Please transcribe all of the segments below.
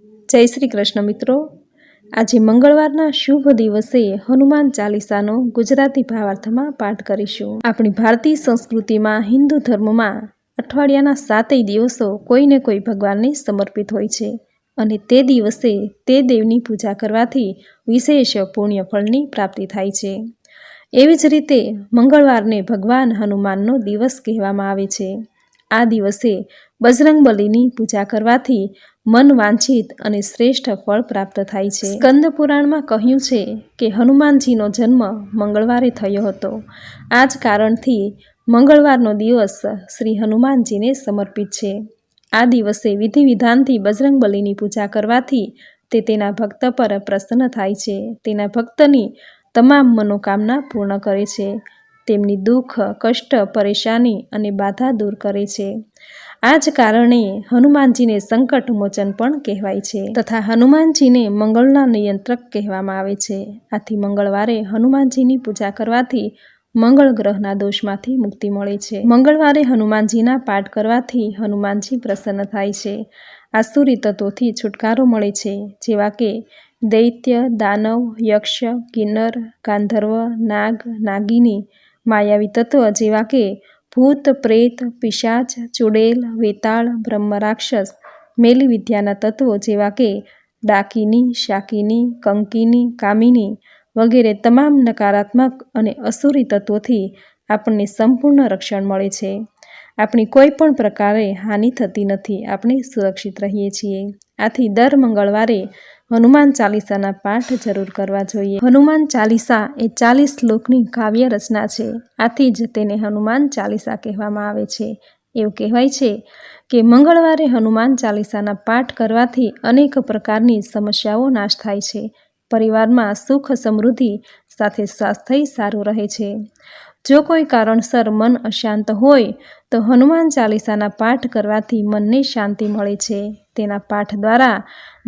જય શ્રી કૃષ્ણ મિત્રો, આજે મંગળવારના શુભ દિવસે હનુમાન ચાલીસાનો ગુજરાતી ભાવાર્થમાં પાઠ કરીશું. આપણી ભારતીય સંસ્કૃતિમાં હિન્દુ ધર્મમાં અઠવાડિયાના 7 દિવસો કોઈને કોઈ ભગવાનને સમર્પિત હોય છે અને તે દિવસે તે દેવની પૂજા કરવાથી વિશેષ પુણ્ય ફળની પ્રાપ્તિ થાય છે. એવી જ રીતે મંગળવારને ભગવાન હનુમાનનો દિવસ કહેવામાં આવે છે. આ દિવસે બજરંગબલીની પૂજા કરવાથી મન વાંછિત અને શ્રેષ્ઠ ફળ પ્રાપ્ત થાય છે. સ્કંદ પુરાણમાં કહ્યું છે કે હનુમાનજીનો જન્મ મંગળવારે થયો હતો. આ જ કારણથી મંગળવારનો દિવસ શ્રી હનુમાનજીને સમર્પિત છે. આ દિવસે વિધિ વિધાનથી બજરંગબલીની પૂજા કરવાથી તે તેના ભક્ત પર પ્રસન્ન થાય છે. તેના ભક્તની તમામ મનોકામના પૂર્ણ કરે છે. તેમની દુઃખ, કષ્ટ, પરેશાની અને બાધા દૂર કરે છે. આ જ કારણે હનુમાનજીને સંકટ મોચન પણ કહેવાય છે તથા હનુમાનજીને મંગળના નિયંત્રક કહેવામાં આવે છે. આથી મંગળવારે હનુમાનજીની પૂજા કરવાથી મંગળ ગ્રહના દોષમાંથી મુક્તિ મળે છે. મંગળવારે હનુમાનજીના પાઠ કરવાથી હનુમાનજી પ્રસન્ન થાય છે. આસુરી તત્વોથી છુટકારો મળે છે, જેવા કે દૈત્ય, દાનવ, યક્ષ, કિન્નર, ગાંધર્વ, નાગ, નાગિની, માયાવી તત્વ જેવા કે ભૂત, પ્રેત, પિશાચ, ચુડેલ, વેતાળ, બ્રહ્મ રાક્ષસ, મેલી વિદ્યાના તત્વો જેવા કે ડાકિની, શાકિની, કંકિની, કામિની વગેરે તમામ નકારાત્મક અને અસુરી તત્વોથી આપણને સંપૂર્ણ રક્ષણ મળે છે. આપણી કોઈ પણ પ્રકારે હાનિ થતી નથી. આપણે સુરક્ષિત રહીએ છીએ. આથી દર મંગળવારે હનુમાન ચાલીસાના પાઠ જરૂર કરવા જોઈએ. હનુમાન ચાલીસા એ 40 શ્લોકની કાવ્ય રચના છે. આથી જ તેને હનુમાન ચાલીસા કહેવામાં આવે છે. એવું કહેવાય છે કે મંગળવારે હનુમાન ચાલીસાના પાઠ કરવાથી અનેક પ્રકારની સમસ્યાઓ નાશ થાય છે. પરિવારમાં સુખ સમૃદ્ધિ સાથે સ્વાસ્થ્ય સારું રહે છે. જો કોઈ કારણસર મન અશાંત હોય તો હનુમાન ચાલીસાના પાઠ કરવાથી મનને શાંતિ મળે છે. તેના પાઠ દ્વારા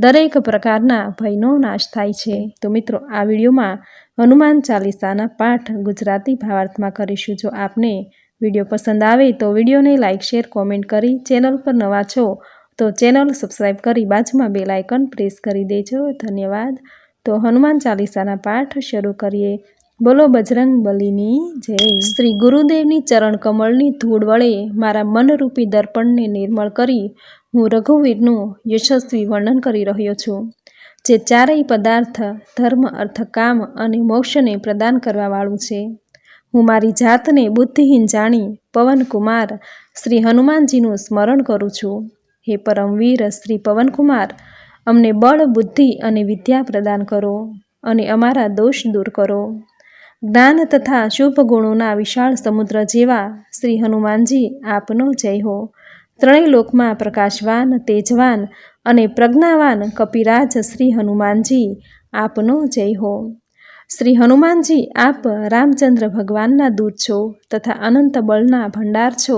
દરેક પ્રકારના ભયનો નાશ થાય છે. તો મિત્રો, આ વિડીયોમાં હનુમાન ચાલીસાના પાઠ ગુજરાતી ભાવાર્થમાં કરીશું. જો આપને વિડીયો પસંદ આવે તો વિડીયોને લાઇક, શેર, કોમેન્ટ કરી ચેનલ પર નવા છો તો ચેનલ સબસ્ક્રાઈબ કરી બાજુમાં બેલ આઇકન પ્રેસ કરી દેજો. ધન્યવાદ. તો હનુમાન ચાલીસાના પાઠ શરૂ કરીએ. બોલો બજરંગબલીની જય. શ્રી ગુરુદેવની ચરણ કમળની ધૂળ વડે મારા મનરૂપી દર્પણને નિર્મળ કરી હું રઘુવીરનું યશસ્વી વર્ણન કરી રહ્યો છું, જે ચારેય પદાર્થ, ધર્મ, અર્થ, કામ અને મોક્ષને પ્રદાન કરવાવાળું છે. હું મારી જાતને બુદ્ધિહીન જાણી પવનકુમાર શ્રી હનુમાનજીનું સ્મરણ કરું છું. હે પરમવીર શ્રી પવનકુમાર, અમને બળ, બુદ્ધિ અને વિદ્યા પ્રદાન કરો અને અમારા દોષ દૂર કરો. જ્ઞાન તથા શુભ ગુણોના વિશાળ સમુદ્ર જેવા શ્રી હનુમાનજી આપનો જય હો. ત્રણેય લોકમાં પ્રકાશવાન, તેજવાન અને પ્રજ્ઞાવાન કપિરાજ શ્રી હનુમાનજી આપનો જય હો. શ્રી હનુમાનજી, આપ રામચંદ્ર ભગવાનના દૂત છો તથા અનંત બળના ભંડાર છો.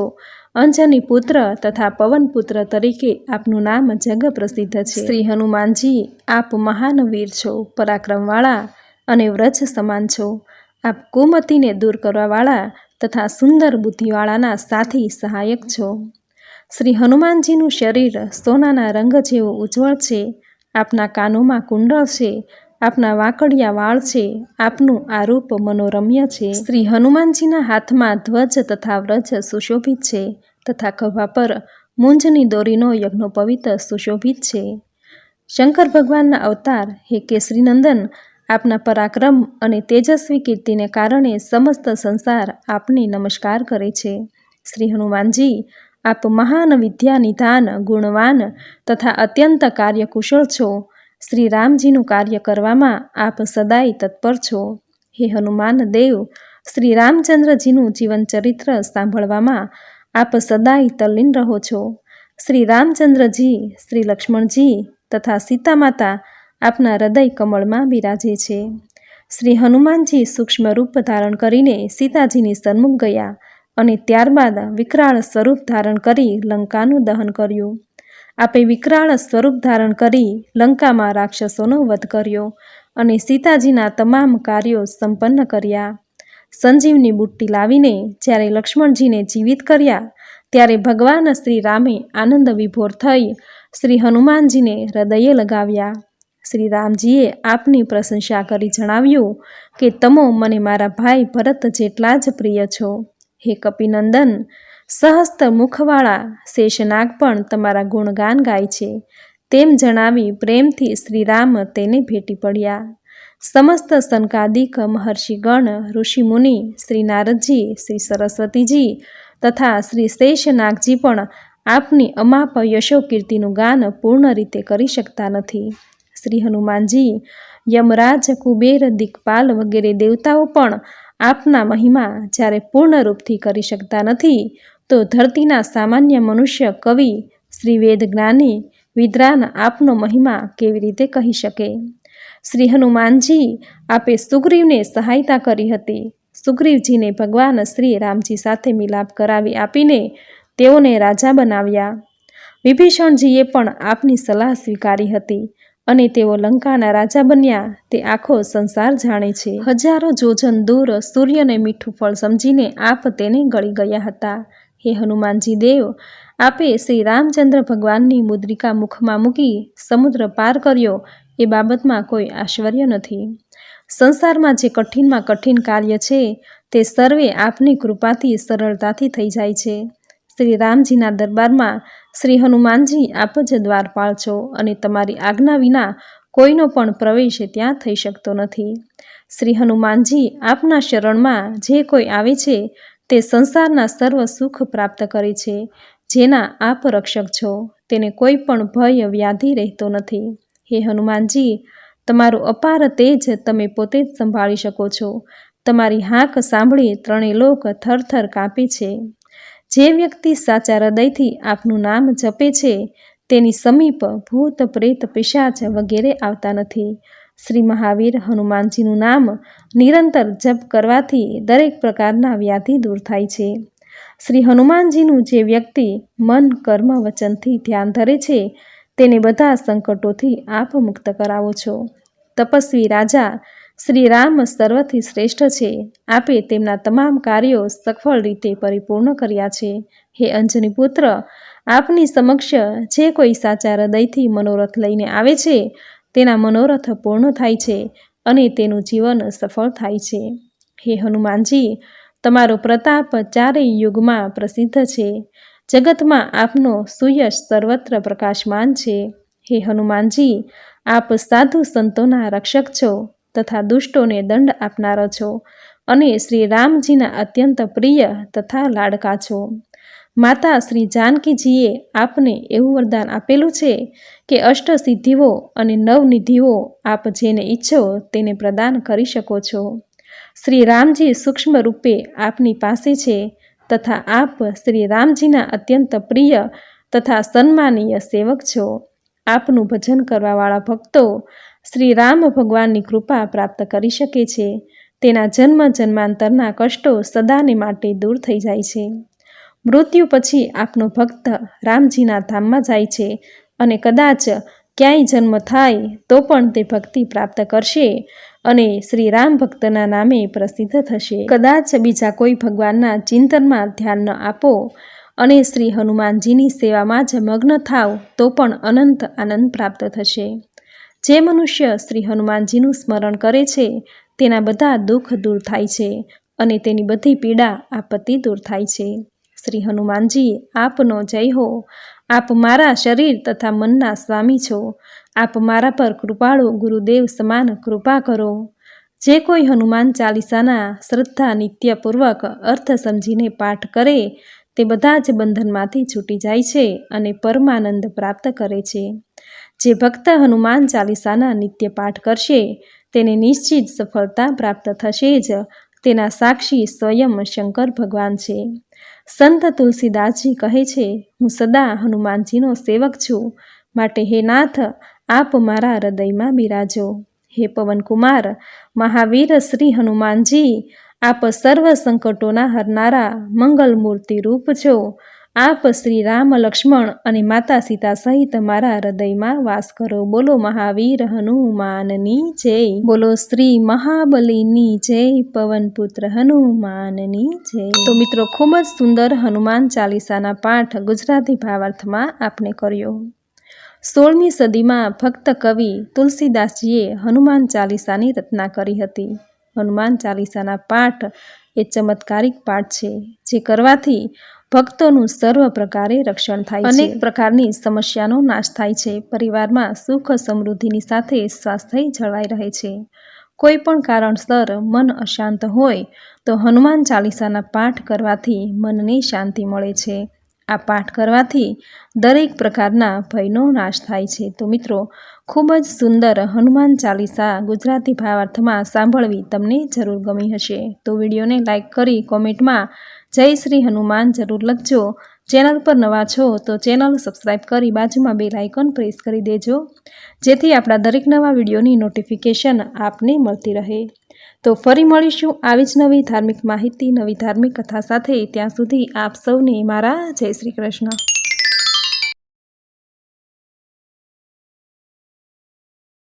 અંજની પુત્ર તથા પવન પુત્ર તરીકે આપનું નામ જગ પ્રસિદ્ધ છે. શ્રી હનુમાનજી, આપ મહાન વીર છો, પરાક્રમવાળા અને વ્રજ સમાન છો. આપ કુમતિને દૂર કરવાવાળા તથા સુંદર બુદ્ધિવાળાના સાથી સહાયક છો. શ્રી હનુમાનજીનું શરીર સોનાના રંગ જેવું ઉજ્જવળ છે. આપના કાનોમાં કુંડળ છે. આપના વાંકડિયા વાળ છે. આપનું આ રૂપ મનોરમ્ય છે. શ્રી હનુમાનજીના હાથમાં ધ્વજ તથા વ્રજ સુશોભિત છે તથા ખભા પર મૂંજની દોરીનો યજ્ઞોપવિત સુશોભિત છે. શંકર ભગવાનના અવતાર હે કેસરીનંદન, આપના પરાક્રમ અને તેજસ્વી કીર્તિને કારણે સમસ્ત સંસાર આપને નમસ્કાર કરે છે. શ્રી હનુમાનજી, આપ મહાન વિદ્યા નિધાન, ગુણવાન તથા અત્યંત કાર્યકુશળ છો. શ્રી રામજીનું કાર્ય કરવામાં આપ સદાય તત્પર છો. હે હનુમાન દેવ, શ્રી રામચંદ્રજીનું જીવન ચરિત્ર સાંભળવામાં આપ સદાય તલ્લીન રહો છો. શ્રી રામચંદ્રજી, શ્રી લક્ષ્મણજી તથા સીતા માતા આપના હૃદય કમળમાં બિરાજે છે. શ્રી હનુમાનજી સૂક્ષ્મ રૂપ ધારણ કરીને સીતાજીની સન્મુખ ગયા અને ત્યારબાદ વિકરાળ સ્વરૂપ ધારણ કરી લંકાનું દહન કર્યું. આપે વિકરાળ સ્વરૂપ ધારણ કરી લંકામાં રાક્ષસોનો વધ કર્યો અને સીતાજીના તમામ કાર્યો સંપન્ન કર્યા. સંજીવની બુટ્ટી લાવીને જ્યારે લક્ષ્મણજીને જીવિત કર્યા ત્યારે ભગવાન શ્રી રામે આનંદ વિભોર થઈ શ્રી હનુમાનજીને હૃદયે લગાવ્યા. શ્રી રામજીએ આપની પ્રશંસા કરી જણાવ્યું કે તમો મને મારા ભાઈ ભરત જેટલા જ પ્રિય છો. હે કપિનંદન, સહસ્ત્ર મુખવાળા શેષનાગ પણ તમારા ગુણગાન ગાય છે. તેમ જણાવી પ્રેમથી શ્રીરામ તેને ભેટી પડ્યા. સમસ્ત સનકાદિક મહર્ષિગણ, ઋષિમુનિ, શ્રી નારદજી, શ્રી સરસ્વતીજી તથા શ્રી શેષનાગજી પણ આપની અમાપ યશો કીર્તિનું ગાન પૂર્ણ રીતે કરી શકતા નથી. શ્રી હનુમાનજી, યમરાજ, કુબેર, દિક્પાલ વગેરે દેવતાઓ પણ આપના મહિમા જ્યારે પૂર્ણ રૂપથી કરી શકતા નથી, તો ધરતીના સામાન્ય મનુષ્ય, કવિ, શ્રી વેદ જ્ઞાની, વિદ્વાન આપનો મહિમા કેવી રીતે કહી શકે? શ્રી હનુમાનજી, આપે સુગ્રીવને સહાયતા કરી હતી. સુગ્રીવજીને ભગવાન શ્રી રામજી સાથે મિલાપ કરાવી આપીને તેઓને રાજા બનાવ્યા. વિભીષણજીએ પણ આપની સલાહ સ્વીકારી હતી અને તેઓ લંકાના રાજા બન્યા તે આખો સંસાર જાણે છે. હજારો જોજન દૂર સૂર્યને મીઠું ફળ સમજીને આપ તેને ગળી ગયા હતા. હે હનુમાનજી દેવ, આપે શ્રી રામચંદ્ર ભગવાનની મુદ્રિકા મુખમાં મૂકી સમુદ્ર પાર કર્યો એ બાબતમાં કોઈ આશ્ચર્ય નથી. સંસારમાં જે કઠિનમાં કઠિન કાર્ય છે તે સર્વે આપની કૃપાથી સરળતાથી થઈ જાય છે. શ્રી રામજીના દરબારમાં શ્રી હનુમાનજી આપ જ દ્વારપાળ છો અને તમારી આજ્ઞા વિના કોઈનો પણ પ્રવેશ ત્યાં થઈ શકતો નથી. શ્રી હનુમાનજી, આપના શરણમાં જે કોઈ આવે છે તે સંસારના સર્વ સુખ પ્રાપ્ત કરે છે. જેના આપ રક્ષક છો તેને કોઈ પણ ભય વ્યાધિ રહેતો નથી. હે હનુમાનજી, તમારું અપાર તેજ તમે પોતે જ સંભાળી શકો છો. તમારી હાક સાંભળી ત્રણેય લોક થરથર કાંપે છે. જે વ્યક્તિ સાચા હૃદયથી આપનું નામ જપે છે તેની સમીપ ભૂત, પ્રેત, પિશાચ વગેરે આવતા નથી. શ્રી મહાવીર હનુમાનજીનું નામ નિરંતર જપ કરવાથી દરેક પ્રકારના વ્યાધિ દૂર થાય છે. શ્રી હનુમાનજીનું જે વ્યક્તિ મન, કર્મ, વચનથી ધ્યાન ધરે છે તેને બધા સંકટોથી આપ મુક્ત કરાવો છો. તપસ્વી રાજા શ્રી રામ સર્વથી શ્રેષ્ઠ છે. આપે તેમના તમામ કાર્યો સફળ રીતે પરિપૂર્ણ કર્યા છે. હે અંજની પુત્ર, આપની સમક્ષ જે કોઈ સાચા હૃદયથી મનોરથ લઈને આવે છે તેના મનોરથ પૂર્ણ થાય છે અને તેનું જીવન સફળ થાય છે. હે હનુમાનજી, તમારો પ્રતાપ ચારેય યુગમાં પ્રસિદ્ધ છે. જગતમાં આપનો સુયશ સર્વત્ર પ્રકાશમાન છે. હે હનુમાનજી, આપ સાધુ સંતોના રક્ષક છો તથા દુષ્ટોને દંડ આપનારો છો અને શ્રી રામજીના અત્યંત પ્રિય તથા લાડકા છો. માતા શ્રી જાનકીજીએ આપને એવું વરદાન આપેલું છે કે અષ્ટસિદ્ધિઓ અને નવનિધિઓ આપ જેને ઈચ્છો તેને પ્રદાન કરી શકો છો. શ્રી રામજી સૂક્ષ્મ રૂપે આપની પાસે છે તથા આપ શ્રી રામજીના અત્યંત પ્રિય તથા સન્માનીય સેવક છો. આપનું ભજન કરવાવાળા ભક્તો શ્રી રામ ભગવાનની કૃપા પ્રાપ્ત કરી શકે છે. તેના જન્મ જન્માંતરના કષ્ટો સદાને માટે દૂર થઈ જાય છે. મૃત્યુ પછી આપનો ભક્ત રામજીના ધામમાં જાય છે અને કદાચ ક્યાંય જન્મ થાય તો પણ તે ભક્તિ પ્રાપ્ત કરશે અને શ્રી રામ ભક્તના નામે પ્રસિદ્ધ થશે. કદાચ બીજા કોઈ ભગવાનના ચિંતનમાં ધ્યાન ન આપો અને શ્રી હનુમાનજીની સેવામાં જ મગ્ન થાવ તો પણ અનંત આનંદ પ્રાપ્ત થશે. જે મનુષ્ય શ્રી હનુમાનજીનું સ્મરણ કરે છે તેના બધા દુઃખ દૂર થાય છે અને તેની બધી પીડા આપત્તિ દૂર થાય છે. શ્રી હનુમાનજી, આપનો જય હો. આપ મારા શરીર તથા મનના સ્વામી છો. આપ મારા પર કૃપાળુ ગુરુદેવ સમાન કૃપા કરો. જે કોઈ હનુમાન ચાલીસાના શ્રદ્ધા નિત્યપૂર્વક અર્થ સમજીને પાઠ કરે તે બધા જ બંધનમાંથી છૂટી જાય છે અને પરમાનંદ પ્રાપ્ત કરે છે. જે ભક્ત હનુમાન ચાલીસાના નિત્ય પાઠ કરશે તેને નિશ્ચિત સફળતા પ્રાપ્ત થશે જ. તેના સાક્ષી સ્વયં શંકર ભગવાન છે. સંત તુલસીદાસજી કહે છે, હું સદા હનુમાનજીનો સેવક છું, માટે હે નાથ, આપ મારા હૃદયમાં બિરાજો. હે પવનકુમાર મહાવીર શ્રી હનુમાનજી, આપ સર્વ સંકટોના હરનારા મંગલમૂર્તિ રૂપ છો. આપ શ્રી રામ, લક્ષ્મણ અને માતા સીતા સહિત મારા હૃદયમાં વાસ કરો. બોલો મહાવીર હનુમાનની જય. બોલો શ્રી મહાબલીની જય. પવનપુત્ર હનુમાનની જય. તો મિત્રો, ખૂબ જ સુંદર હનુમાન ચાલીસાના પાઠ ગુજરાતી ભાવાર્થમાં આપણે કર્યો. 16મી સદીમાં ભક્ત કવિ તુલસીદાસજીએ હનુમાન ચાલીસાની રચના કરી હતી. હનુમાન ચાલીસાના પાઠ એ ચમત્કારિક પાઠ છે, જે કરવાથી ભક્તોનું સર્વ પ્રકારે રક્ષણ થાય છે. અનેક પ્રકારની સમસ્યાનો નાશ થાય છે. પરિવારમાં સુખ સમૃદ્ધિની સાથે સ્વાસ્થ્ય જળવાઈ રહે છે. કોઈ પણ કારણસર મન અશાંત હોય તો હનુમાન ચાલીસાના પાઠ કરવાથી મનને શાંતિ મળે છે. આ પાઠ કરવાથી દરેક પ્રકારના ભયનો નાશ થાય છે. તો મિત્રો, ખૂબ જ સુંદર હનુમાન ચાલીસા ગુજરાતી ભાવાર્થમાં સાંભળવી તમને જરૂર ગમી હશે. તો વિડીયોને લાઈક કરી કોમેન્ટમાં જય શ્રી હનુમાન જરૂર લખજો. ચેનલ પર નવા છો તો ચેનલ સબસ્ક્રાઈબ કરી બાજુમાં બેલ આઇકોન પ્રેસ કરી દેજો, જેથી આપણા દરેક નવા વિડીયોની નોટિફિકેશન આપને મળતી રહે. તો ફરી મળીશું આવી જ નવી ધાર્મિક માહિતી, નવી ધાર્મિક કથા સાથે. ત્યાં સુધી આપ સૌને મારા જય શ્રી કૃષ્ણ.